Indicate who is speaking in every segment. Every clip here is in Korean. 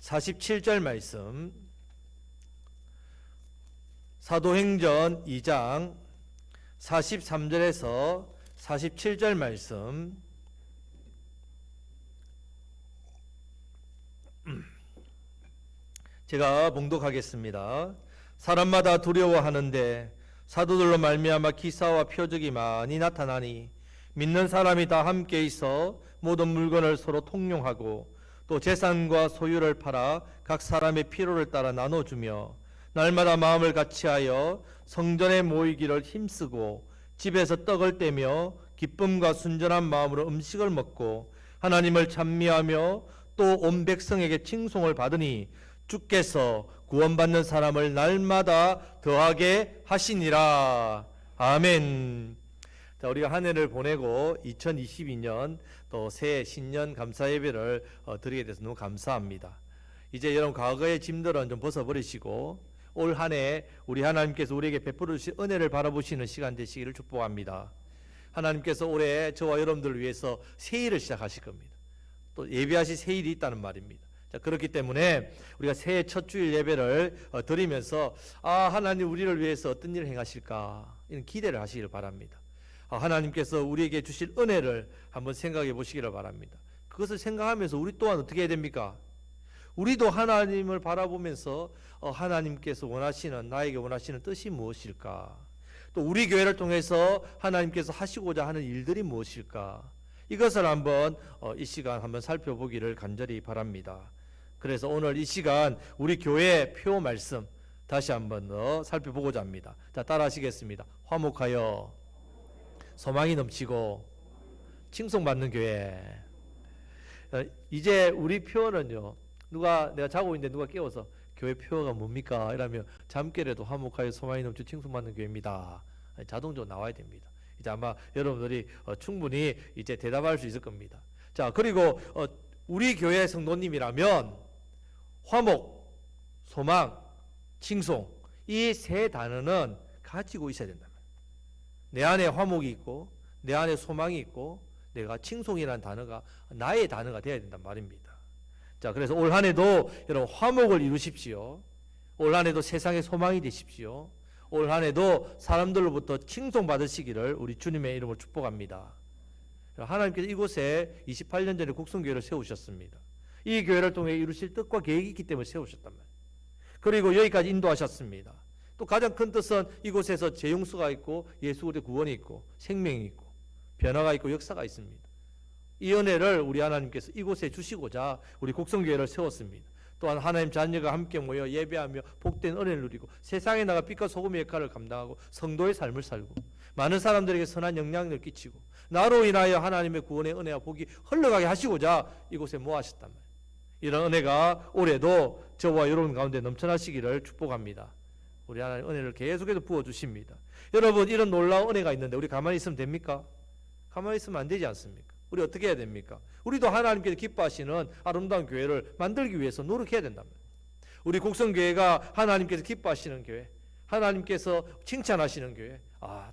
Speaker 1: 47절 말씀, 사도행전 2장 43절에서 47절 말씀, 제가 봉독하겠습니다. 사람마다 두려워하는데 사도들로 말미암아 기사와 표적이 많이 나타나니 믿는 사람이 다 함께 있어 모든 물건을 서로 통용하고 또 재산과 소유를 팔아 각 사람의 필요를 따라 나눠주며 날마다 마음을 같이하여 성전에 모이기를 힘쓰고 집에서 떡을 떼며 기쁨과 순전한 마음으로 음식을 먹고 하나님을 찬미하며 또 온 백성에게 칭송을 받으니 주께서 구원받는 사람을 날마다 더하게 하시니라. 아멘. 자, 우리가 한 해를 보내고 2022년 또 새해 신년 감사 예배를 드리게 돼서 너무 감사합니다. 이제 여러분 과거의 짐들은 좀 벗어버리시고 올 한 해 우리 하나님께서 우리에게 베풀어 주신 은혜를 바라보시는 시간 되시기를 축복합니다. 하나님께서 올해 저와 여러분들을 위해서 새 일을 시작하실 겁니다. 또 예배하실 새 일이 있다는 말입니다. 자, 그렇기 때문에 우리가 새해 첫 주일 예배를 드리면서 하나님 우리를 위해서 어떤 일을 행하실까 이런 기대를 하시기를 바랍니다. 하나님께서 우리에게 주실 은혜를 한번 생각해 보시기를 바랍니다. 그것을 생각하면서 우리 또한 어떻게 해야 됩니까? 우리도 하나님을 바라보면서 하나님께서 원하시는, 나에게 원하시는 뜻이 무엇일까? 또 우리 교회를 통해서 하나님께서 하시고자 하는 일들이 무엇일까? 이것을 한번 이 시간 한번 살펴보기를 간절히 바랍니다. 그래서 오늘 이 시간 우리 교회 표 말씀 다시 한번 더 살펴보고자 합니다. 자, 따라 하시겠습니다. 화목하여 소망이 넘치고 칭송받는 교회. 이제 우리 표는요, 내가 자고 있는데 누가 깨워서 교회 표가 뭡니까? 이러면 잠결에도 화목하여 소망이 넘치고 칭송받는 교회입니다. 자동적으로 나와야 됩니다. 이제 아마 여러분들이 충분히 이제 대답할 수 있을 겁니다. 자, 그리고 우리 교회 성도님이라면 화목, 소망, 칭송 이 세 단어는 가지고 있어야 된다. 내 안에 화목이 있고 내 안에 소망이 있고 내가 칭송이라는 단어가 나의 단어가 되어야 된단 말입니다. 자, 그래서 올 한 해도 여러분 화목을 이루십시오. 올 한 해도 세상의 소망이 되십시오. 올 한 해도 사람들로부터 칭송받으시기를 우리 주님의 이름으로 축복합니다. 하나님께서 이곳에 28년 전에 국성교회를 세우셨습니다. 이 교회를 통해 이루실 뜻과 계획이 있기 때문에 세우셨단 말이에요. 그리고 여기까지 인도하셨습니다. 또 가장 큰 뜻은 이곳에서 재용수가 있고 예수 그리스도의 구원이 있고 생명이 있고 변화가 있고 역사가 있습니다. 이 은혜를 우리 하나님께서 이곳에 주시고자 우리 국성교회를 세웠습니다. 또한 하나님 자녀가 함께 모여 예배하며 복된 은혜를 누리고 세상에 나가 빛과 소금의 역할을 감당하고 성도의 삶을 살고 많은 사람들에게 선한 영향력을 끼치고 나로 인하여 하나님의 구원의 은혜와 복이 흘러가게 하시고자 이곳에 모아셨단 말이에요. 이런 은혜가 올해도 저와 여러분 가운데 넘쳐나시기를 축복합니다. 우리 하나님 은혜를 계속해서 부어주십니다. 여러분 이런 놀라운 은혜가 있는데 우리 가만히 있으면 됩니까? 가만히 있으면 안 되지 않습니까? 우리 어떻게 해야 됩니까? 우리도 하나님께서 기뻐하시는 아름다운 교회를 만들기 위해서 노력해야 된답니다. 우리 국성교회가 하나님께서 기뻐하시는 교회, 하나님께서 칭찬하시는 교회,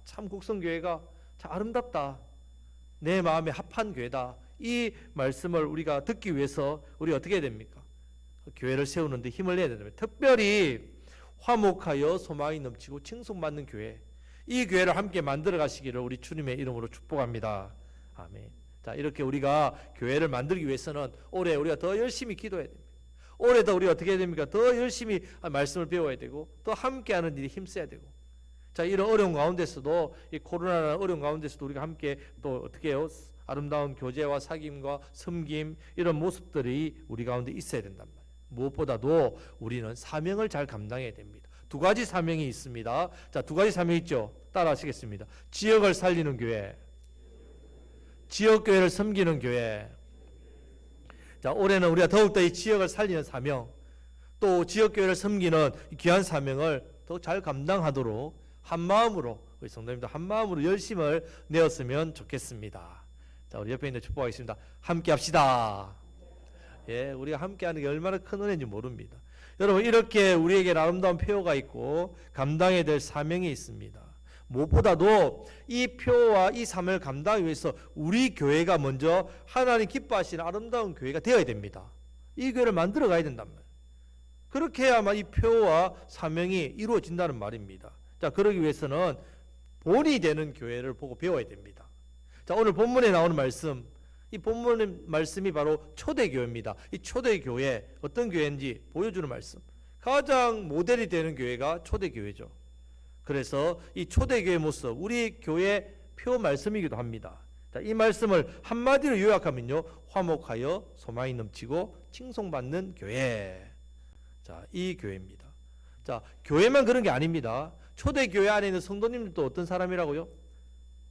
Speaker 1: 참 국성교회가 참 아름답다, 내 마음에 합한 교회다, 이 말씀을 우리가 듣기 위해서 우리 어떻게 해야 됩니까? 교회를 세우는데 힘을 내야 된답니다. 특별히 화목하여 소망이 넘치고 칭송받는 교회, 이 교회를 함께 만들어 가시기를 우리 주님의 이름으로 축복합니다. 아멘. 자, 이렇게 우리가 교회를 만들기 위해서는 올해 우리가 더 열심히 기도해야 됩니다. 올해도 우리가 어떻게 해야 됩니까? 더 열심히 말씀을 배워야 되고 또 함께하는 일에 힘써야 되고. 자, 이런 어려운 가운데서도 이 코로나라는 어려운 가운데서도 우리가 함께 또 어떻게 해요? 아름다운 교제와 사귐과 섬김 이런 모습들이 우리 가운데 있어야 된단 말이에요. 무엇보다도 우리는 사명을 잘 감당해야 됩니다. 두 가지 사명이 있습니다. 자, 두 가지 사명이 있죠. 따라 하시겠습니다. 지역을 살리는 교회, 지역교회를 섬기는 교회. 자, 올해는 우리가 더욱더 이 지역을 살리는 사명, 또 지역교회를 섬기는 귀한 사명을 더 잘 감당하도록 한마음으로 우리 성도님들 한마음으로 열심을 내었으면 좋겠습니다. 자, 우리 옆에 있는 축복하겠습니다. 함께 합시다. 예, 우리가 함께하는 게 얼마나 큰 은혜인지 모릅니다. 여러분 이렇게 우리에게 아름다운 표가 있고 감당해야 될 사명이 있습니다. 무엇보다도 이 표와 이 사명을 감당하기 위해서 우리 교회가 먼저 하나님 기뻐하시는 아름다운 교회가 되어야 됩니다. 이 교회를 만들어 가야 된단 말이에요. 그렇게 해야만 이 표와 사명이 이루어진다는 말입니다. 자, 그러기 위해서는 본이 되는 교회를 보고 배워야 됩니다. 자, 오늘 본문에 나오는 말씀, 이 본문의 말씀이 바로 초대교회입니다. 이 초대교회, 어떤 교회인지 보여주는 말씀. 가장 모델이 되는 교회가 초대교회죠. 그래서 이 초대교회 모습, 우리 교회 표 말씀이기도 합니다. 자, 이 말씀을 한마디로 요약하면요, 화목하여 소망이 넘치고 칭송받는 교회. 자, 이 교회입니다. 자, 교회만 그런 게 아닙니다. 초대교회 안에 있는 성도님들도 어떤 사람이라고요?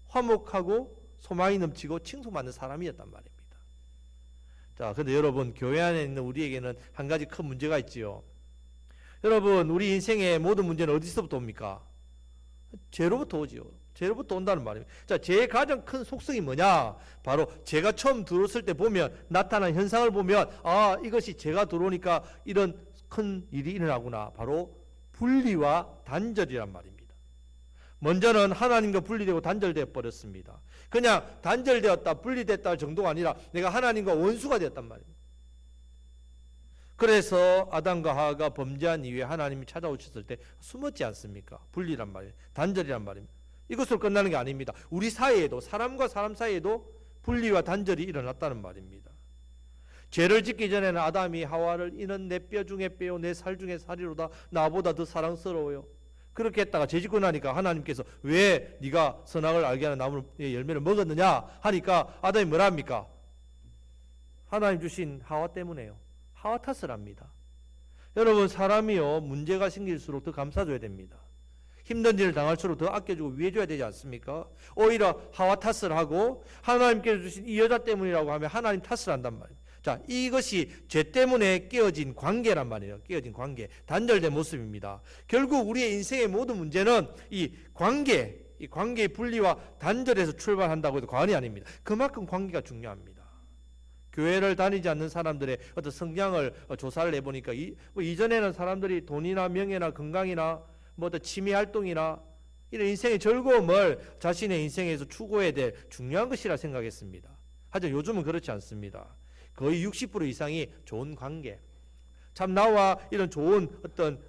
Speaker 1: 화목하고 소망이 넘치고 칭송받는 사람이었단 말입니다. 자, 근데 여러분, 교회 안에 있는 우리에게는 한 가지 큰 문제가 있지요. 여러분, 우리 인생의 모든 문제는 어디서부터 옵니까? 죄로부터 오지요. 죄로부터 온다는 말입니다. 자, 죄의 가장 큰 속성이 뭐냐? 바로 제가 처음 들어왔을 때 보면, 나타난 현상을 보면, 아, 이것이 죄가 들어오니까 이런 큰 일이 일어나구나. 바로 분리와 단절이란 말입니다. 먼저는 하나님과 분리되고 단절되어 버렸습니다. 그냥 단절되었다, 분리됐다 정도가 아니라 내가 하나님과 원수가 되었단 말입니다. 그래서 아담과 하와가 범죄한 이후에 하나님이 찾아오셨을 때 숨었지 않습니까? 분리란 말이에요. 단절이란 말입니다. 이것으로 끝나는 게 아닙니다. 우리 사이에도, 사람과 사람 사이에도 분리와 단절이 일어났다는 말입니다. 죄를 짓기 전에는 아담이 하와를 이는 내 뼈 중에 뼈요 내 살 중에 살이로다 나보다 더 사랑스러워요. 그렇게 했다가 죄 짓고 나니까 하나님께서 왜 네가 선악을 알게 하는 나무의 열매를 먹었느냐 하니까 아담이 뭐라 합니까? 하나님 주신 하와 때문에요. 하와 탓을 합니다. 여러분, 사람이요, 문제가 생길수록 더 감싸줘야 됩니다. 힘든 일을 당할수록 더 아껴주고 위해줘야 되지 않습니까? 오히려 하와 탓을 하고 하나님께서 주신 이 여자 때문이라고 하면 하나님 탓을 한단 말이에요. 자, 이것이 죄 때문에 깨어진 관계란 말이에요. 깨어진 관계, 단절된 모습입니다. 결국 우리의 인생의 모든 문제는 이 관계의 분리와 단절에서 출발한다고 해도 과언이 아닙니다. 그만큼 관계가 중요합니다. 교회를 다니지 않는 사람들의 어떤 성향을 조사를 해보니까 이전에는 사람들이 돈이나 명예나 건강이나 뭐 어떤 취미 활동이나 이런 인생의 즐거움을 자신의 인생에서 추구해야 될 중요한 것이라 생각했습니다. 하지만 요즘은 그렇지 않습니다. 거의 60% 이상이 좋은 관계, 참 나와 이런 좋은 어떤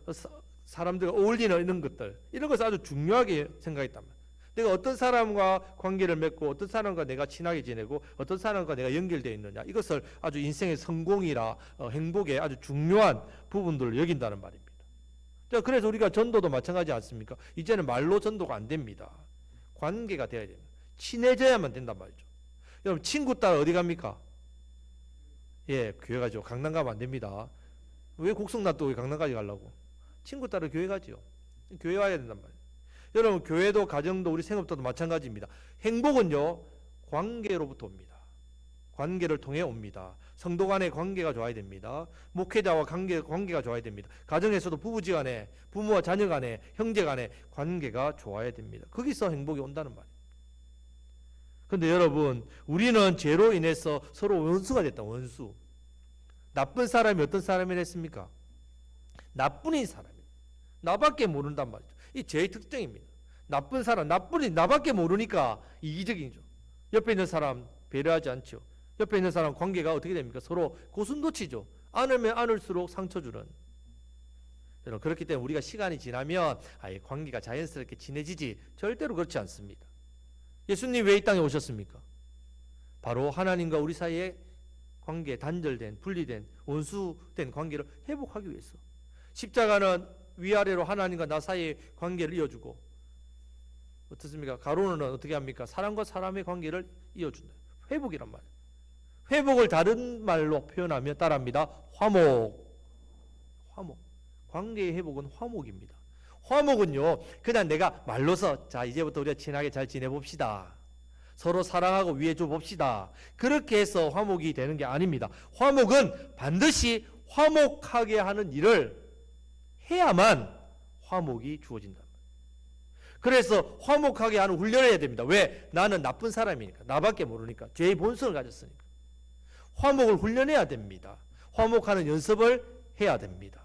Speaker 1: 사람들과 어울리는 이런 것들, 이런 것을 아주 중요하게 생각했단 말이에요. 내가 어떤 사람과 관계를 맺고 어떤 사람과 내가 친하게 지내고 어떤 사람과 내가 연결되어 있느냐, 이것을 아주 인생의 성공이라 행복의 아주 중요한 부분들을 여긴다는 말입니다. 자, 그래서 우리가 전도도 마찬가지 않습니까? 이제는 말로 전도가 안 됩니다. 관계가 돼야 됩니다. 친해져야만 된단 말이죠. 여러분, 친구 따라 어디 갑니까? 예, 교회 가죠. 강남 가면 안 됩니다. 왜 곡성 놔두고 왜 강남까지 가려고? 친구 따라 교회 가죠. 교회 와야 된단 말이에요. 여러분, 교회도 가정도 우리 생업도 마찬가지입니다. 행복은요, 관계로부터 옵니다. 관계를 통해 옵니다. 성도 간의 관계가 좋아야 됩니다. 목회자와 관계가 좋아야 됩니다. 가정에서도 부부지간에, 부모와 자녀 간에, 형제 간에 관계가 좋아야 됩니다. 거기서 행복이 온다는 말이에요. 그런데 여러분, 우리는 죄로 인해서 서로 원수가 됐다. 원수. 나쁜 사람이 어떤 사람이 됐습니까? 나뿐인 사람이에요. 나밖에 모른단 말이죠. 이 죄의 특징입니다. 나쁜 사람, 나뿐인 나밖에 모르니까 이기적이죠. 옆에 있는 사람 배려하지 않죠. 옆에 있는 사람 관계가 어떻게 됩니까? 서로 고슴도치죠. 안으면 안을수록 상처 주는. 여러분, 그렇기 때문에 우리가 시간이 지나면 관계가 자연스럽게 친해지지, 절대로 그렇지 않습니다. 예수님 왜 이 땅에 오셨습니까? 바로 하나님과 우리 사이의 관계, 단절된, 분리된, 원수된 관계를 회복하기 위해서. 십자가는 위아래로 하나님과 나 사이의 관계를 이어주고, 어떻습니까? 가로는 어떻게 합니까? 사람과 사람의 관계를 이어준다. 회복이란 말이에요. 회복을 다른 말로 표현하면 따라합니다. 화목. 관계의 회복은 화목입니다. 화목은요, 그냥 내가 말로서 자, 이제부터 우리가 친하게 잘 지내봅시다, 서로 사랑하고 위해줘 봅시다, 그렇게 해서 화목이 되는 게 아닙니다. 화목은 반드시 화목하게 하는 일을 해야만 화목이 주어진다. 그래서 화목하게 하는 훈련을 해야 됩니다. 왜? 나는 나쁜 사람이니까, 나밖에 모르니까, 죄의 본성을 가졌으니까. 화목을 훈련해야 됩니다. 화목하는 연습을 해야 됩니다.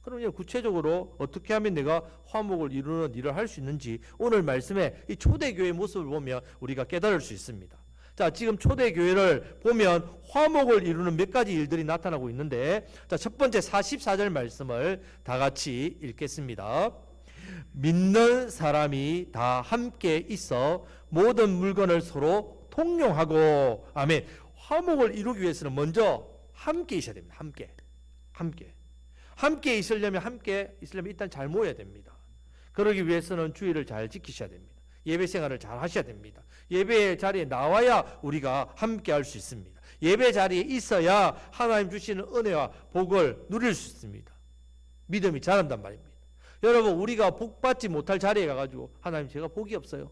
Speaker 1: 그럼 구체적으로 어떻게 하면 내가 화목을 이루는 일을 할 수 있는지 오늘 말씀에 이 초대교회의 모습을 보면 우리가 깨달을 수 있습니다. 자, 자, 지금 초대교회를 보면 화목을 이루는 몇 가지 일들이 나타나고 있는데, 자, 첫 번째 44절 말씀을 다 같이 읽겠습니다. 믿는 사람이 다 함께 있어 모든 물건을 서로 통용하고, 아멘. 화목을 이루기 위해서는 먼저 함께 있어야 됩니다. 함께 있으려면 일단 잘 모여야 됩니다. 그러기 위해서는 주의를 잘 지키셔야 됩니다. 예배 생활을 잘 하셔야 됩니다. 예배 자리에 나와야 우리가 함께 할 수 있습니다. 예배 자리에 있어야 하나님 주시는 은혜와 복을 누릴 수 있습니다. 믿음이 자란단 말입니다. 여러분, 우리가 복 받지 못할 자리에 가가지고 하나님 제가 복이 없어요.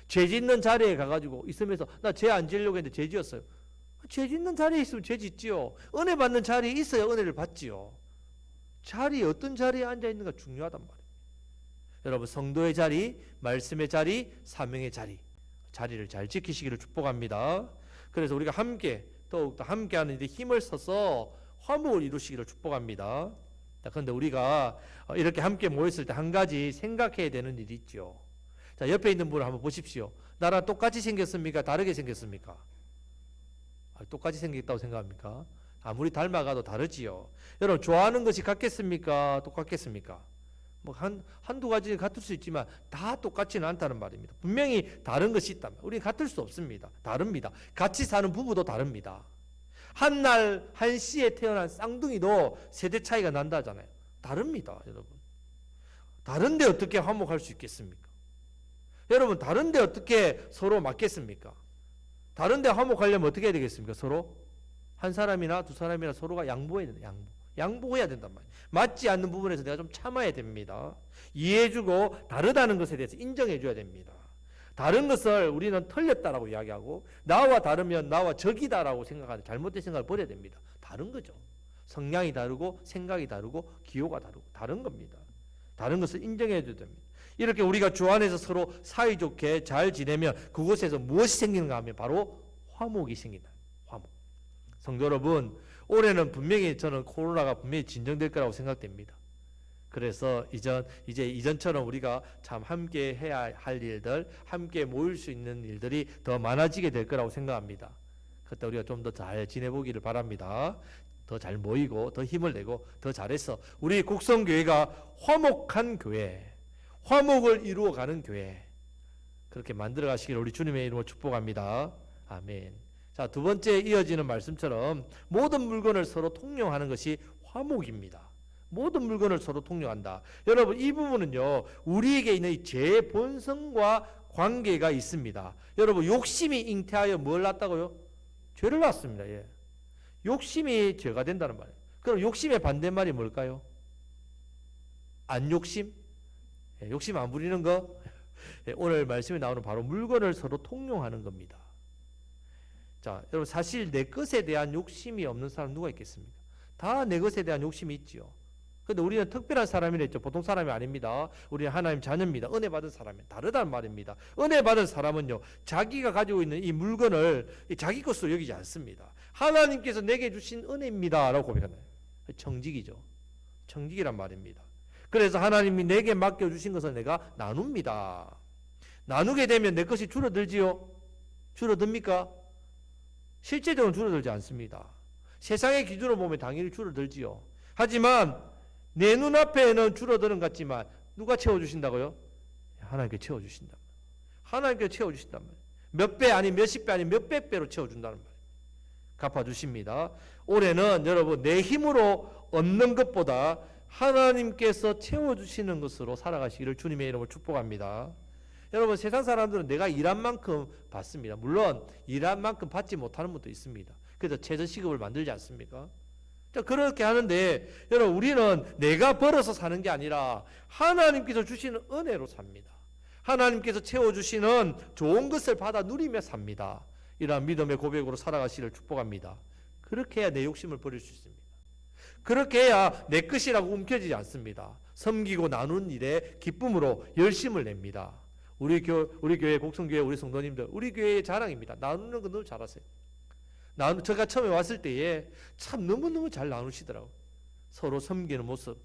Speaker 1: 죄 짓는 자리에 가가지고 있으면서 나 죄 안 지으려고 했는데 죄 지었어요. 죄 짓는 자리에 있으면 죄 짓지요. 은혜 받는 자리에 있어야 은혜를 받지요. 자리, 어떤 자리에 앉아 있는가 중요하단 말이에요. 여러분, 성도의 자리, 말씀의 자리, 사명의 자리를 잘 지키시기를 축복합니다. 그래서 우리가 더욱더 함께하는 데 힘을 써서 화목을 이루시기를 축복합니다. 그런데 우리가 이렇게 함께 모였을 때 한 가지 생각해야 되는 일이 있죠. 자, 옆에 있는 분을 한번 보십시오. 나랑 똑같이 생겼습니까? 다르게 생겼습니까? 똑같이 생겼다고 생각합니까? 아무리 닮아가도 다르지요. 여러분, 좋아하는 것이 같겠습니까? 똑같겠습니까? 뭐 한두 가지 같을 수 있지만 다 똑같지는 않다는 말입니다. 분명히 다른 것이 있다면 우리는 같을 수 없습니다. 다릅니다. 같이 사는 부부도 다릅니다. 한날 한시에 태어난 쌍둥이도 세대 차이가 난다잖아요. 다릅니다, 여러분. 다른데 어떻게 화목할 수 있겠습니까? 여러분, 다른데 어떻게 서로 맞겠습니까? 다른데 화목하려면 어떻게 해야 되겠습니까? 서로 한 사람이나 두 사람이나 서로가 양보해야 된다. 양보해야 된단 말이에요. 맞지 않는 부분에서 내가 좀 참아야 됩니다. 이해해주고 다르다는 것에 대해서 인정해줘야 됩니다. 다른 것을 우리는 틀렸다라고 이야기하고 나와 다르면 나와 적이다라고 생각하는 잘못된 생각을 버려야 됩니다. 다른 거죠. 성향이 다르고 생각이 다르고 기호가 다르고 다른 겁니다. 다른 것을 인정해줘야 됩니다. 이렇게 우리가 주 안에서 서로 사이좋게 잘 지내면 그곳에서 무엇이 생기는가 하면 바로 화목이 생긴다. 화목. 성도 여러분, 올해는 분명히 저는 코로나가 분명히 진정될 거라고 생각됩니다. 그래서 이제 이전처럼 우리가 참 함께 해야 할 일들, 함께 모일 수 있는 일들이 더 많아지게 될 거라고 생각합니다. 그때 우리가 좀 더 잘 지내보기를 바랍니다. 더 잘 모이고 더 힘을 내고 더 잘해서 우리 곡성교회가 화목한 교회, 화목을 이루어가는 교회 그렇게 만들어 가시기를 우리 주님의 이름으로 축복합니다. 아멘. 자, 두 번째 이어지는 말씀처럼 모든 물건을 서로 통용하는 것이 화목입니다. 모든 물건을 서로 통용한다. 여러분, 이 부분은요, 우리에게 있는 이 죄의 본성과 관계가 있습니다. 여러분, 욕심이 잉태하여 뭘 낳았다고요? 죄를 낳았습니다. 예. 욕심이 죄가 된다는 말이에요. 그럼 욕심의 반대말이 뭘까요? 안 욕심? 예, 욕심 안 부리는 거? 예, 오늘 말씀에 나오는 바로 물건을 서로 통용하는 겁니다. 자, 여러분, 사실 내 것에 대한 욕심이 없는 사람 누가 있겠습니까? 다 내 것에 대한 욕심이 있지요. 근데 우리는 특별한 사람이랬죠. 보통 사람이 아닙니다. 우리는 하나님 자녀입니다. 은혜 받은 사람이 다르다는 말입니다. 은혜 받은 사람은요, 자기가 가지고 있는 이 물건을 자기 것으로 여기지 않습니다. 하나님께서 내게 주신 은혜입니다 라고 고백하나요? 청직이죠. 청직이란 말입니다. 그래서 하나님이 내게 맡겨주신 것을 내가 나눕니다. 나누게 되면 내 것이 줄어들지요? 줄어듭니까? 실제적으로 줄어들지 않습니다. 세상의 기준으로 보면 당연히 줄어들지요. 하지만 내 눈앞에는 줄어드는 것 같지만 누가 채워주신다고요? 하나님께 채워주신단 말이에요. 하나님께 채워주신단 말이에요. 몇 배 아니 몇십 배 아니 몇백 배로 채워준다는 말이에요. 갚아주십니다. 올해는 여러분 내 힘으로 얻는 것보다 하나님께서 채워주시는 것으로 살아가시기를 주님의 이름으로 축복합니다. 여러분, 세상 사람들은 내가 일한 만큼 받습니다. 물론 일한 만큼 받지 못하는 분도 있습니다. 그래서 최저시급을 만들지 않습니까? 자, 그렇게 하는데 여러분, 우리는 내가 벌어서 사는 게 아니라 하나님께서 주시는 은혜로 삽니다. 하나님께서 채워주시는 좋은 것을 받아 누리며 삽니다. 이러한 믿음의 고백으로 살아가시기를 축복합니다. 그렇게 해야 내 욕심을 버릴 수 있습니다. 그렇게 해야 내 것이라고 움켜지지 않습니다. 섬기고 나누는 일에 기쁨으로 열심을 냅니다. 우리 교회 곡성교회 우리 성도님들, 우리 교회의 자랑입니다. 나누는 거 너무 잘하세요. 제가 처음에 왔을 때에 참 너무너무 잘 나누시더라고요. 서로 섬기는 모습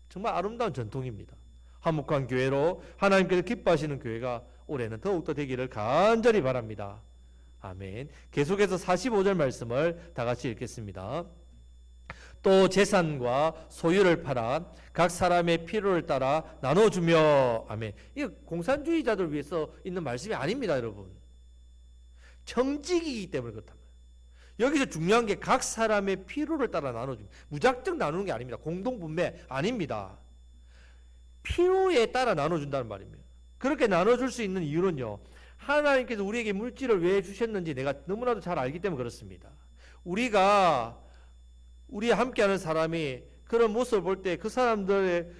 Speaker 1: 정말 아름다운 전통입니다. 화목한 교회로 하나님께서 기뻐하시는 교회가 올해는 더욱더 되기를 간절히 바랍니다. 아멘. 계속해서 45절 말씀을 다 같이 읽겠습니다. 또 재산과 소유를 팔아 각 사람의 필요를 따라 나눠주며. 아멘. 이거 공산주의자들 위해서 있는 말씀이 아닙니다, 여러분. 청직이기 때문에 그렇단 말이에요. 여기서 중요한 게 각 사람의 필요를 따라 나눠줍니다. 무작정 나누는 게 아닙니다. 공동분배 아닙니다. 필요에 따라 나눠준다는 말입니다. 그렇게 나눠줄 수 있는 이유는요, 하나님께서 우리에게 물질을 왜 주셨는지 내가 너무나도 잘 알기 때문에 그렇습니다. 우리 함께하는 사람이 그런 모습을 볼 때 그 사람들의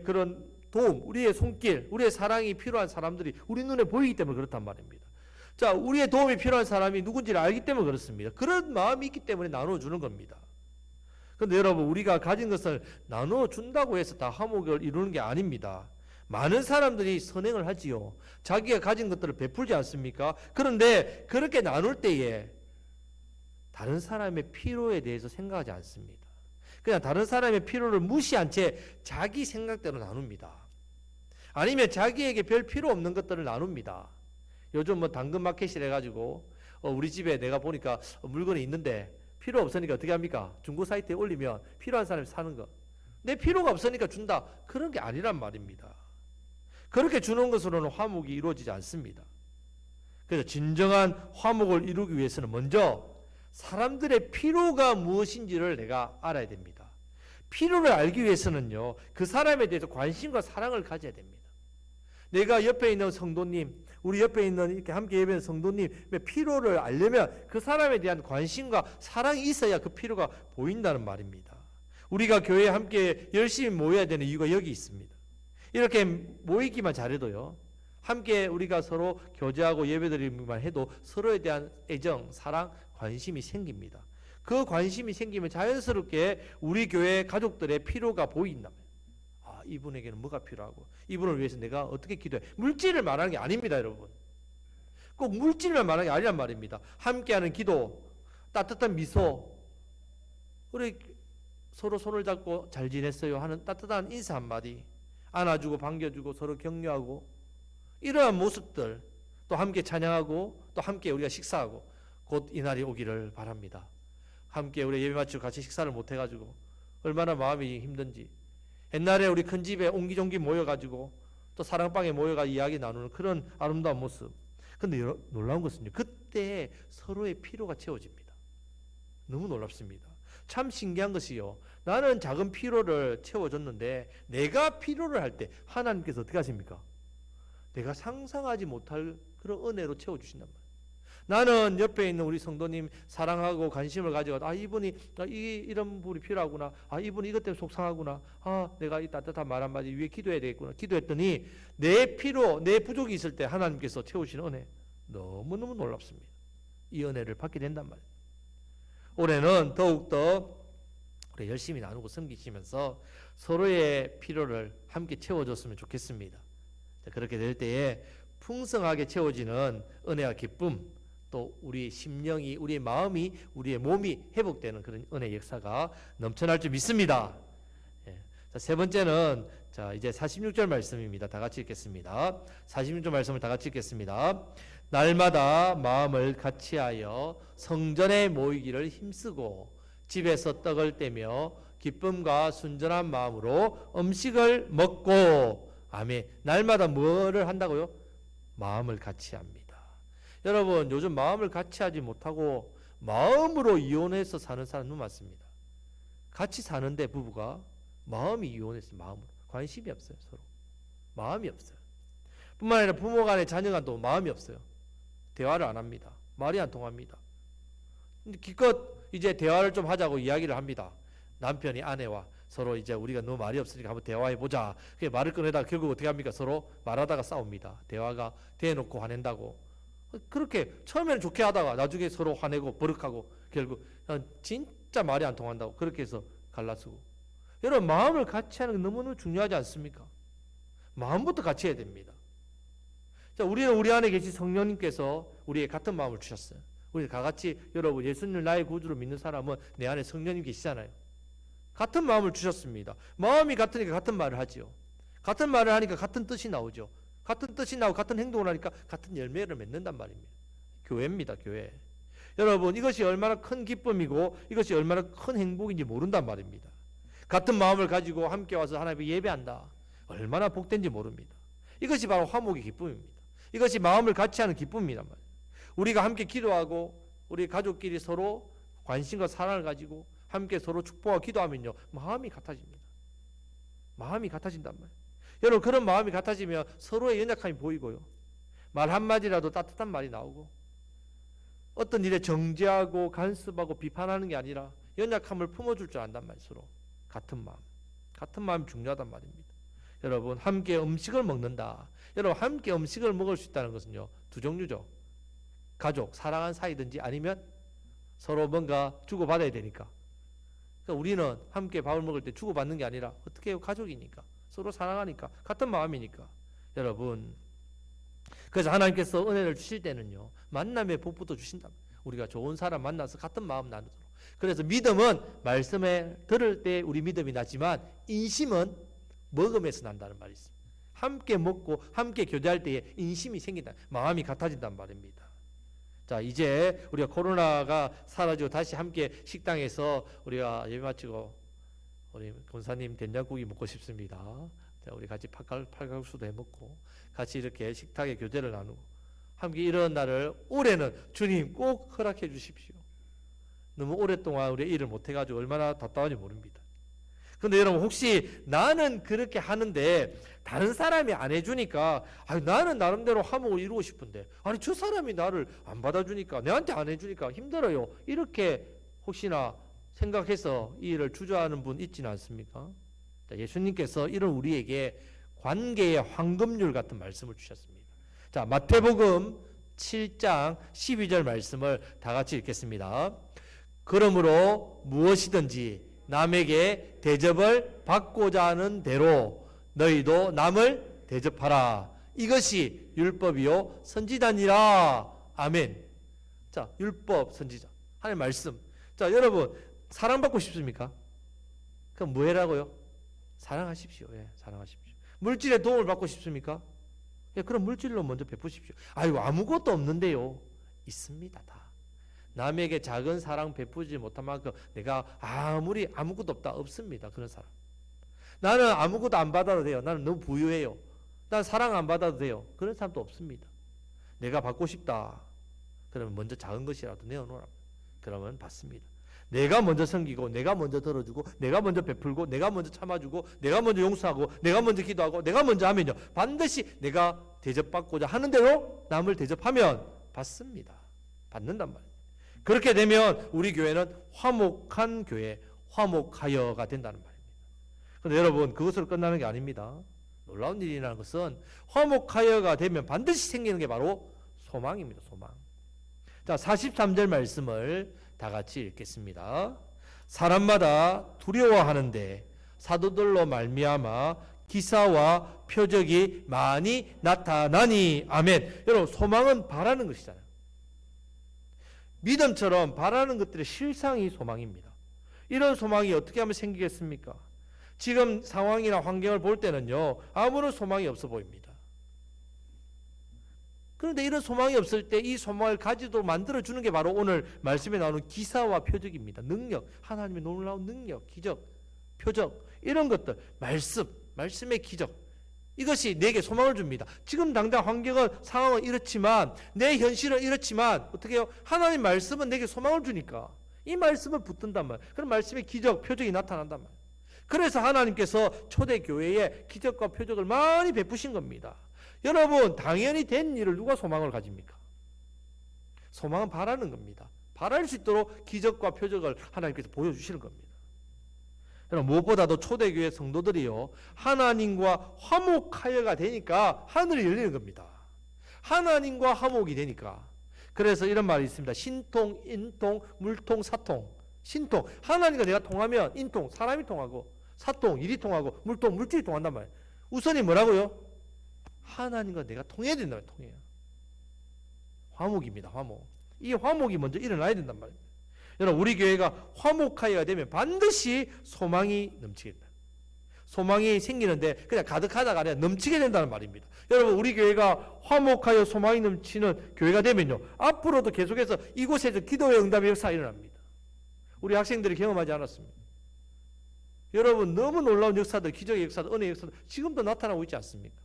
Speaker 1: 그런 도움, 우리의 손길, 우리의 사랑이 필요한 사람들이 우리 눈에 보이기 때문에 그렇단 말입니다. 자, 우리의 도움이 필요한 사람이 누군지를 알기 때문에 그렇습니다. 그런 마음이 있기 때문에 나눠주는 겁니다. 그런데 여러분, 우리가 가진 것을 나눠준다고 해서 다 화목을 이루는 게 아닙니다. 많은 사람들이 선행을 하지요. 자기가 가진 것들을 베풀지 않습니까? 그런데 그렇게 나눌 때에 다른 사람의 필요에 대해서 생각하지 않습니다. 그냥 다른 사람의 필요를 무시한 채 자기 생각대로 나눕니다. 아니면 자기에게 별 필요 없는 것들을 나눕니다. 요즘 뭐 당근마켓이라 해가지고 우리 집에 내가 보니까 물건이 있는데 필요 없으니까 어떻게 합니까? 중고 사이트에 올리면 필요한 사람이 사는 거. 내 필요가 없으니까 준다. 그런 게 아니란 말입니다. 그렇게 주는 것으로는 화목이 이루어지지 않습니다. 그래서 진정한 화목을 이루기 위해서는 먼저 사람들의 필요가 무엇인지를 내가 알아야 됩니다. 필요를 알기 위해서는요, 그 사람에 대해서 관심과 사랑을 가져야 됩니다. 내가 옆에 있는 성도님, 우리 옆에 있는 이렇게 함께 예배하는 성도님의 필요를 알려면 그 사람에 대한 관심과 사랑이 있어야 그 필요가 보인다는 말입니다. 우리가 교회에 함께 열심히 모여야 되는 이유가 여기 있습니다. 이렇게 모이기만 잘해도요, 함께 우리가 서로 교제하고 예배드리기만 해도 서로에 대한 애정, 사랑, 관심이 생깁니다. 그 관심이 생기면 자연스럽게 우리 교회 가족들의 필요가 보인다면, 아, 이분에게는 뭐가 필요하고 이분을 위해서 내가 어떻게 기도해. 물질을 말하는 게 아닙니다, 여러분. 꼭 물질만 말하는 게 아니란 말입니다. 함께하는 기도, 따뜻한 미소, 우리 서로 손을 잡고 잘 지냈어요 하는 따뜻한 인사 한마디, 안아주고 반겨주고 서로 격려하고, 이러한 모습들, 또 함께 찬양하고 또 함께 우리가 식사하고, 곧 이날이 오기를 바랍니다. 함께 우리 예배 마치고 같이 식사를 못 해가지고 얼마나 마음이 힘든지, 옛날에 우리 큰 집에 옹기종기 모여가지고 또 사랑방에 모여가 이야기 나누는 그런 아름다운 모습. 근데 놀라운 것은요, 그때 서로의 필요가 채워집니다. 너무 놀랍습니다. 참 신기한 것이요, 나는 작은 필요를 채워줬는데 내가 필요를 할 때 하나님께서 어떻게 하십니까? 내가 상상하지 못할 그런 은혜로 채워주신단 말이에요. 나는 옆에 있는 우리 성도님 사랑하고 관심을 가지고, 아, 이분이 이런 분이 필요하구나, 아, 이분이 이것 때문에 속상하구나, 아, 내가 이 따뜻한 말 한마디 위해 기도해야 되겠구나, 기도했더니 내 필요, 내 부족이 있을 때 하나님께서 채우시는 은혜, 너무너무 놀랍습니다. 이 은혜를 받게 된단 말이에요. 올해는 더욱더 우리 열심히 나누고 섬기시면서 서로의 필요를 함께 채워줬으면 좋겠습니다. 그렇게 될 때에 풍성하게 채워지는 은혜와 기쁨, 또 우리 심령이, 우리의 마음이, 우리의 몸이 회복되는 그런 은혜의 역사가 넘쳐날 줄 믿습니다. 예. 자, 세 번째는 자, 이제 46절 말씀입니다. 다 같이 읽겠습니다. 46절 말씀을 다 같이 읽겠습니다. 날마다 마음을 같이하여 성전에 모이기를 힘쓰고 집에서 떡을 떼며 기쁨과 순전한 마음으로 음식을 먹고. 아멘. 날마다 뭐를 한다고요? 마음을 같이 합니다. 여러분, 요즘 마음을 같이 하지 못하고 마음으로 이혼해서 사는 사람 너무 많습니다. 같이 사는데 부부가 마음이 이혼했어요. 마음으로. 관심이 없어요. 서로. 마음이 없어요. 뿐만 아니라 부모 간에 자녀 간도 마음이 없어요. 대화를 안 합니다. 말이 안 통합니다. 근데 기껏 이제 대화를 좀 하자고 이야기를 합니다. 남편이 아내와 서로 이제 우리가 너무 말이 없으니까 한번 대화해 보자. 그게 말을 꺼내다가 결국 어떻게 합니까? 서로 말하다가 싸웁니다. 대화가 대놓고 화낸다고. 그렇게 처음에는 좋게 하다가 나중에 서로 화내고 버럭하고 결국 진짜 말이 안 통한다고 그렇게 해서 갈라서고. 여러분, 마음을 같이 하는 게 너무너무 중요하지 않습니까? 마음부터 같이 해야 됩니다. 자, 우리는 우리 안에 계신 성령님께서 우리의 같은 마음을 주셨어요. 우리 다 같이, 여러분, 예수님을 나의 구주로 믿는 사람은 내 안에 성령님 계시잖아요. 같은 마음을 주셨습니다. 마음이 같으니까 같은 말을 하지요. 같은 말을 하니까 같은 뜻이 나오죠. 같은 뜻이 나오고 같은 행동을 하니까 같은 열매를 맺는단 말입니다. 교회입니다. 교회. 여러분 이것이 얼마나 큰 기쁨이고 이것이 얼마나 큰 행복인지 모른단 말입니다. 같은 마음을 가지고 함께 와서 하나님께 예배한다. 얼마나 복된지 모릅니다. 이것이 바로 화목의 기쁨입니다. 이것이 마음을 같이 하는 기쁨입니다. 우리가 함께 기도하고 우리 가족끼리 서로 관심과 사랑을 가지고 함께 서로 축복하고 기도하면요 마음이 같아집니다. 마음이 같아진단 말이에요. 여러분 그런 마음이 같아지면 서로의 연약함이 보이고요. 말 한마디라도 따뜻한 말이 나오고 어떤 일에 정죄하고 간섭하고 비판하는 게 아니라 연약함을 품어줄 줄 안단 말이에요. 서로 같은 마음이 중요하단 말입니다. 여러분 함께 음식을 먹는다. 여러분 함께 음식을 먹을 수 있다는 것은요 두 종류죠. 가족, 사랑하는 사이든지 아니면 서로 뭔가 주고받아야 되니까. 그러니까 우리는 함께 밥을 먹을 때 주고받는 게 아니라 어떻게 해요? 가족이니까 서로 사랑하니까 같은 마음이니까. 여러분 그래서 하나님께서 은혜를 주실 때는요 만남의 복부터 주신다. 우리가 좋은 사람 만나서 같은 마음 나누도록. 그래서 믿음은 말씀에 들을 때 우리 믿음이 나지만 인심은 먹음에서 난다는 말이 있습니다. 함께 먹고 함께 교제할 때에 인심이 생긴다. 마음이 같아진단 말입니다. 자 이제 우리가 코로나가 사라지고 다시 함께 식당에서 우리가 예배 마치고 우리 권사님 된장국이 먹고 싶습니다. 자, 우리 같이 팔각수도 해먹고 같이 이렇게 식탁에 교제를 나누고 함께 이런 날을 올해는 주님 꼭 허락해 주십시오. 너무 오랫동안 우리 일을 못해가지고 얼마나 답답한지 모릅니다. 근데 여러분 혹시 나는 그렇게 하는데 다른 사람이 안 해주니까 나는 나름대로 화목을 이루고 싶은데 아니 저 사람이 나를 안 받아주니까 내한테 안 해주니까 힘들어요. 이렇게 혹시나 생각해서 이 일을 주저하는 분 있지는 않습니까? 자, 예수님께서 이런 우리에게 관계의 황금률 같은 말씀을 주셨습니다. 자 마태복음 7장 12절 말씀을 다 같이 읽겠습니다. 그러므로 무엇이든지 남에게 대접을 받고자 하는 대로 너희도 남을 대접하라. 이것이 율법이요 선지자니라. 아멘. 자, 율법 선지자 하나님의 말씀. 자, 여러분 사랑받고 싶습니까? 그럼 뭐 해라고요? 사랑하십시오. 예, 사랑하십시오. 물질의 도움을 받고 싶습니까? 예, 그럼 물질로 먼저 베푸십시오. 아이고 아무것도 없는데요. 있습니다. 다. 남에게 작은 사랑 베푸지 못한 만큼 내가 아무리 아무것도 없습니다. 그런 사람. 나는 아무것도 안 받아도 돼요. 나는 너무 부유해요. 난 사랑 안 받아도 돼요. 그런 사람도 없습니다. 내가 받고 싶다. 그러면 먼저 작은 것이라도 내어놓으라. 그러면 받습니다. 내가 먼저 섬기고 내가 먼저 들어주고 내가 먼저 베풀고 내가 먼저 참아주고 내가 먼저 용서하고 내가 먼저 기도하고 내가 먼저 하면요 반드시 내가 대접받고자 하는 대로 남을 대접하면 받습니다. 받는단 말이에요. 그렇게 되면 우리 교회는 화목한 교회, 화목하여가 된다는 말입니다. 그런데 여러분 그것으로 끝나는 게 아닙니다. 놀라운 일이라는 것은 화목하여가 되면 반드시 생기는 게 바로 소망입니다. 소망. 자 43절 말씀을 다 같이 읽겠습니다. 사람마다 두려워하는데 사도들로 말미암아 기사와 표적이 많이 나타나니. 아멘. 여러분 소망은 바라는 것이잖아요. 믿음처럼 바라는 것들의 실상이 소망입니다. 이런 소망이 어떻게 하면 생기겠습니까? 지금 상황이나 환경을 볼 때는요 아무런 소망이 없어 보입니다. 그런데 이런 소망이 없을 때 이 소망을 가지도록 만들어주는 게 바로 오늘 말씀에 나오는 기사와 표적입니다. 능력, 하나님의 놀라운 능력, 기적, 표적 이런 것들, 말씀의 기적 이것이 내게 소망을 줍니다. 지금 당장 환경은 상황은 이렇지만 내 현실은 이렇지만 어떻게 해요? 하나님 말씀은 내게 소망을 주니까 이 말씀을 붙든단 말이에요. 그런 말씀의 기적, 표적이 나타난단 말이에요. 그래서 하나님께서 초대교회에 기적과 표적을 많이 베푸신 겁니다. 여러분 당연히 된 일을 누가 소망을 가집니까? 소망은 바라는 겁니다. 바랄 수 있도록 기적과 표적을 하나님께서 보여주시는 겁니다. 여러분 무엇보다도 초대교회 성도들이요 하나님과 화목하여가 되니까 하늘이 열리는 겁니다. 하나님과 화목이 되니까. 그래서 이런 말이 있습니다. 신통, 인통, 물통, 사통. 신통, 하나님과 내가 통하면 인통, 사람이 통하고 사통, 일이 통하고 물통, 물질이 통한단 말이에요. 우선이 뭐라고요? 하나님과 내가 통해야 된다. 통해요. 화목입니다. 화목. 이 화목이 먼저 일어나야 된단 말입니다. 여러분 우리 교회가 화목하여가 되면 반드시 소망이 넘치겠다. 소망이 생기는데 그냥 가득하다가 아니라 넘치게 된다는 말입니다. 여러분, 우리 교회가 화목하여 소망이 넘치는 교회가 되면요, 앞으로도 계속해서 이곳에서 기도의 응답의 역사가 일어납니다. 우리 학생들이 경험하지 않았습니다. 여러분, 너무 놀라운 역사들, 기적의 역사들, 은혜의 역사들 지금도 나타나고 있지 않습니까?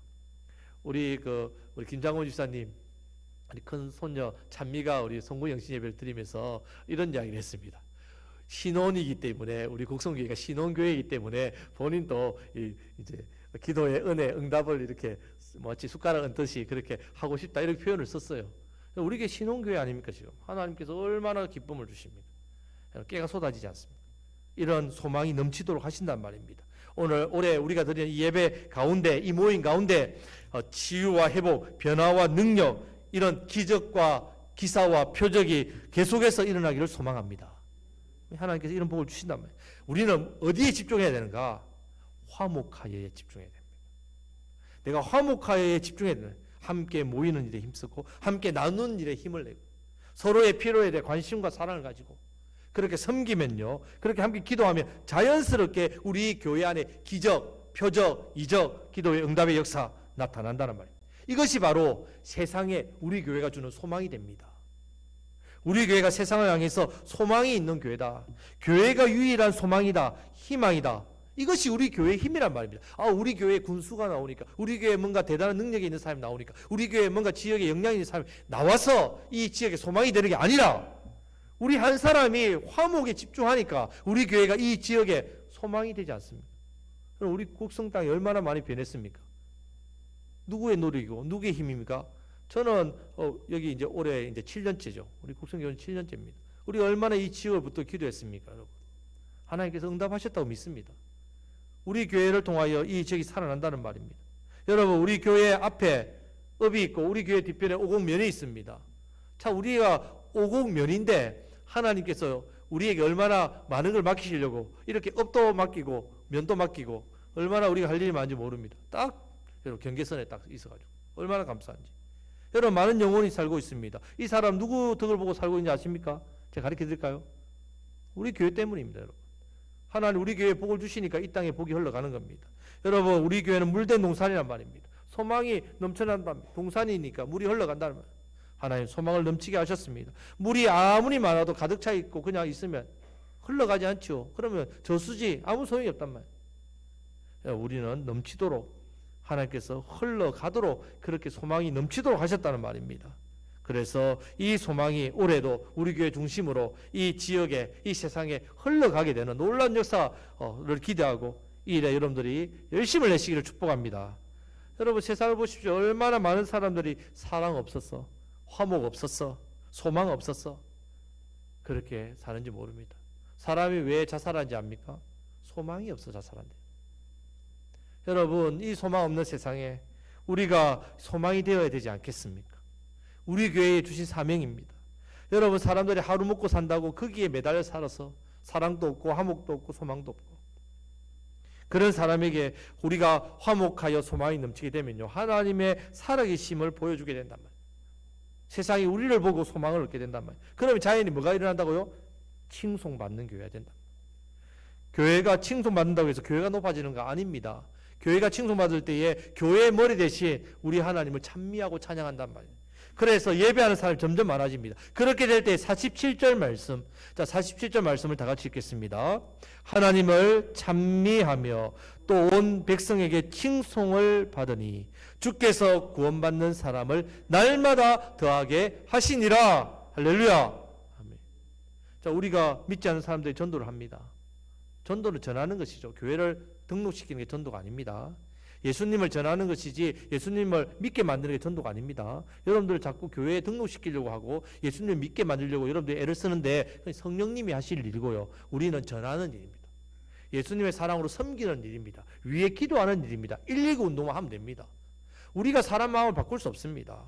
Speaker 1: 우리 김장훈 집사님, 우리 큰 손녀 찬미가 우리 송구 영신 예배를 드리면서 이런 이야기를 했습니다. 신혼이기 때문에, 우리 곡성교회가 신혼교회이기 때문에 본인도 이제 기도의 은혜 응답을 이렇게 마치 숟가락 얹듯이 그렇게 하고 싶다, 이렇게 표현을 썼어요. 우리 교회 신혼교회 아닙니까? 지금 하나님께서 얼마나 기쁨을 주십니까? 깨가 쏟아지지 않습니다. 이런 소망이 넘치도록 하신단 말입니다. 올해 우리가 드리는 이 예배 가운데, 이 모임 가운데 치유와 회복, 변화와 능력, 이런 기적과 기사와 표적이 계속해서 일어나기를 소망합니다. 하나님께서 이런 복을 주신단 말이에요. 우리는 어디에 집중해야 되는가? 화목하여에 집중해야 됩니다. 내가 화목하여에 집중해야 되는, 함께 모이는 일에 힘쓰고 함께 나누는 일에 힘을 내고 서로의 필요에 대해 관심과 사랑을 가지고 그렇게 섬기면요, 그렇게 함께 기도하면 자연스럽게 우리 교회 안에 기적, 표적, 이적, 기도의 응답의 역사 나타난다는 말입니다. 이것이 바로 세상에 우리 교회가 주는 소망이 됩니다. 우리 교회가 세상을 향해서 소망이 있는 교회다. 교회가 유일한 소망이다. 희망이다. 이것이 우리 교회의 힘이란 말입니다. 우리 교회에 군수가 나오니까, 우리 교회에 뭔가 대단한 능력이 있는 사람이 나오니까, 우리 교회에 뭔가 지역에 영향이 있는 사람이 나와서 이 지역에 소망이 되는 게 아니라, 우리 한 사람이 화목에 집중하니까 우리 교회가 이 지역에 소망이 되지 않습니까? 그럼 우리 곡성 땅이 얼마나 많이 변했습니까? 누구의 노력이고 누구의 힘입니까? 저는 여기 이제 올해 이제 7년째죠. 우리 곡성교회는 7년째입니다. 우리 얼마나 이 지역을 붙들고 기도했습니까, 여러분? 하나님께서 응답하셨다고 믿습니다. 우리 교회를 통하여 이 지역이 살아난다는 말입니다. 여러분, 우리 교회 앞에 읍이 있고 우리 교회 뒤편에 오곡면이 있습니다. 자, 우리가 오곡면인데 하나님께서 우리에게 얼마나 많은 걸 맡기시려고 이렇게 읍도 맡기고 면도 맡기고 얼마나 우리가 할 일이 많은지 모릅니다. 딱 여러분 경계선에 딱 있어가지고 얼마나 감사한지. 여러분, 많은 영혼이 살고 있습니다. 이 사람 누구 덕을 보고 살고 있는지 아십니까? 제가 가르쳐 드릴까요? 우리 교회 때문입니다, 여러분. 하나님 우리 교회에 복을 주시니까 이 땅에 복이 흘러가는 겁니다. 여러분, 우리 교회는 물된 동산이란 말입니다. 소망이 넘쳐난다. 동산이니까 물이 흘러간다는 말입니다. 하나님 소망을 넘치게 하셨습니다. 물이 아무리 많아도 가득 차 있고 그냥 있으면 흘러가지 않죠. 그러면 저수지 아무 소용이 없단 말이에요. 우리는 넘치도록 하나님께서 흘러가도록 그렇게 소망이 넘치도록 하셨다는 말입니다. 그래서 이 소망이 올해도 우리 교회 중심으로 이 지역에, 이 세상에 흘러가게 되는 놀라운 역사를 기대하고 이 일에 여러분들이 열심을 내시기를 축복합니다. 여러분, 세상을 보십시오. 얼마나 많은 사람들이 사랑 없었어, 화목 없었어, 소망 없었어, 그렇게 사는지 모릅니다. 사람이 왜 자살하는지 압니까? 소망이 없어 자살한대. 여러분, 이 소망 없는 세상에 우리가 소망이 되어야 되지 않겠습니까? 우리 교회에 주신 사명입니다. 여러분, 사람들이 하루 먹고 산다고 거기에 매달려 살아서 사랑도 없고 화목도 없고 소망도 없고 그런 사람에게 우리가 화목하여 소망이 넘치게 되면요, 하나님의 살아계심을 보여주게 된단 말이에요. 세상이 우리를 보고 소망을 얻게 된단 말이에요. 그러면 자연히 뭐가 일어난다고요? 칭송받는 교회가 된다. 교회가 칭송받는다고 해서 교회가 높아지는 거 아닙니다. 교회가 칭송받을 때에 교회의 머리 대신 우리 하나님을 찬미하고 찬양한단 말이에요. 그래서 예배하는 사람이 점점 많아집니다. 그렇게 될 때 47절 말씀, 자 47절 말씀을 다 같이 읽겠습니다. 하나님을 찬미하며 또 온 백성에게 칭송을 받으니 주께서 구원받는 사람을 날마다 더하게 하시니라. 할렐루야. 아멘. 자, 우리가 믿지 않는 사람들이 전도를 합니다. 전도는 전하는 것이죠. 교회를 등록시키는 게 전도가 아닙니다. 예수님을 전하는 것이지 예수님을 믿게 만드는 게 전도가 아닙니다. 여러분들을 자꾸 교회에 등록시키려고 하고 예수님을 믿게 만들려고 여러분들이 애를 쓰는데 성령님이 하실 일이고요. 우리는 전하는 일입니다. 예수님의 사랑으로 섬기는 일입니다. 위에 기도하는 일입니다. 119 운동만 하면 됩니다. 우리가 사람 마음을 바꿀 수 없습니다.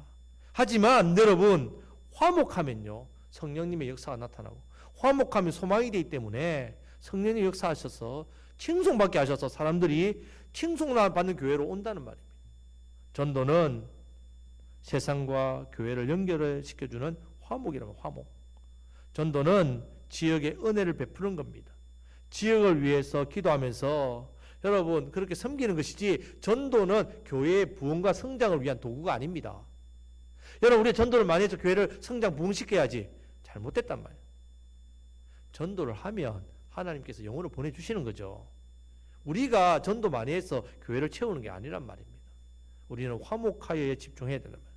Speaker 1: 하지만 여러분, 화목하면요, 성령님의 역사가 나타나고 화목하면 소망이 되기 때문에 성령님 역사하셔서 칭송받게 하셔서 사람들이 칭송받는 교회로 온다는 말입니다. 전도는 세상과 교회를 연결시켜주는 화목이라면 화목. 전도는 지역에 은혜를 베푸는 겁니다. 지역을 위해서 기도하면서 여러분 그렇게 섬기는 것이지 전도는 교회의 부흥과 성장을 위한 도구가 아닙니다. 여러분 우리 전도를 많이 해서 교회를 성장 부흥시켜야지. 잘못됐단 말이에요. 전도를 하면 하나님께서 영혼을 보내주시는 거죠. 우리가 전도 많이 해서 교회를 채우는 게 아니란 말입니다. 우리는 화목하여에 집중해야 되는 말이에요.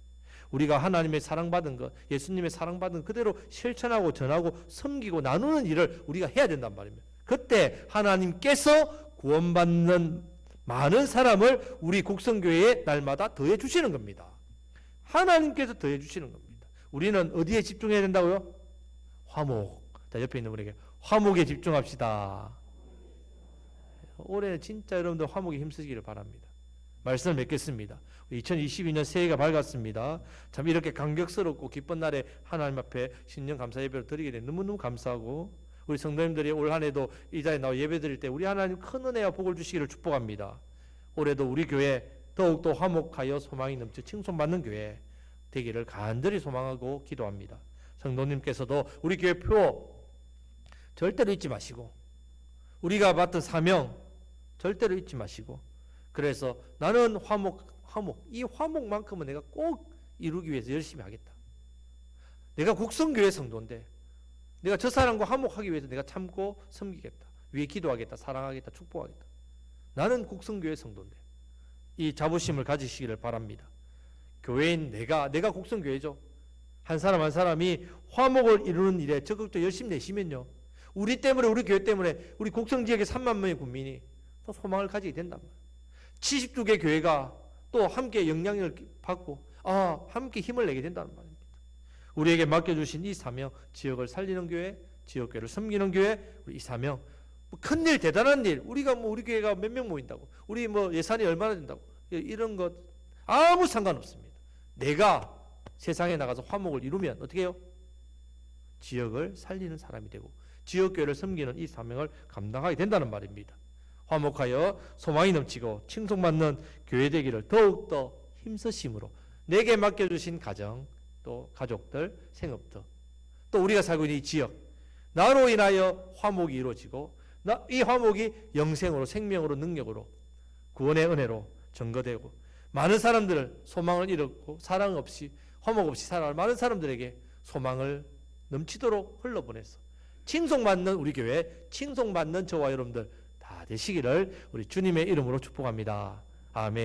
Speaker 1: 우리가 하나님의 사랑받은 것, 예수님의 사랑받은 그대로 실천하고 전하고 섬기고 나누는 일을 우리가 해야 된단 말입니다. 그때 하나님께서 구원받는 많은 사람을 우리 곡성교회에 날마다 더해 주시는 겁니다. 하나님께서 더해 주시는 겁니다. 우리는 어디에 집중해야 된다고요? 화목. 자, 옆에 있는 분에게 화목에 집중합시다. 올해는 진짜 여러분들 화목에 힘쓰기를 바랍니다. 말씀을 맺겠습니다. 2022년 새해가 밝았습니다. 참 이렇게 감격스럽고 기쁜 날에 하나님 앞에 신년 감사 예배를 드리게 돼 너무너무 감사하고, 우리 성도님들이 올 한 해도 이 자리에 나와 예배 드릴 때 우리 하나님 큰 은혜와 복을 주시기를 축복합니다. 올해도 우리 교회 더욱더 화목하여 소망이 넘쳐 칭송받는 교회 되기를 간절히 소망하고 기도합니다. 성도님께서도 우리 교회 표 절대로 잊지 마시고, 우리가 맡은 사명 절대로 잊지 마시고, 그래서 나는 화목, 이 화목만큼은 내가 꼭 이루기 위해서 열심히 하겠다. 내가 국성교회 성도인데 내가 저 사람과 화목하기 위해서 내가 참고 섬기겠다. 위에 기도하겠다. 사랑하겠다. 축복하겠다. 나는 국성교회 성도인데 이 자부심을 가지시기를 바랍니다. 교회인 내가 국성교회죠. 한 사람 한 사람이 화목을 이루는 일에 적극적으로 열심히 내시면요, 우리 때문에, 우리 교회 때문에 우리 곡성지역의 3만 명의 국민이 또 소망을 가지게 된단 말이에요. 72개 교회가 또 함께 영향을 받고 함께 힘을 내게 된다는 말입니다. 우리에게 맡겨주신 이 사명, 지역을 살리는 교회, 지역교회를 섬기는 교회, 우리 이 사명, 큰일, 대단한 일, 우리 교회가 몇 명 모인다고, 우리 예산이 얼마나 된다고, 이런 것 아무 상관없습니다. 내가 세상에 나가서 화목을 이루면 어떻게 해요? 지역을 살리는 사람이 되고 지역교회를 섬기는 이 사명을 감당하게 된다는 말입니다. 화목하여 소망이 넘치고 칭송받는 교회 되기를 더욱더 힘쓰심으로 내게 맡겨주신 가정, 또 가족들, 생업들, 또 우리가 살고 있는 이 지역, 나로 인하여 화목이 이루어지고 이 화목이 영생으로, 생명으로, 능력으로, 구원의 은혜로 증거되고 많은 사람들을 소망을 잃었고 사랑 없이, 화목 없이 살아갈 많은 사람들에게 소망을 넘치도록 흘러보내서 칭송받는 우리 교회, 칭송받는 저와 여러분들 다 되시기를 우리 주님의 이름으로 축복합니다. 아멘.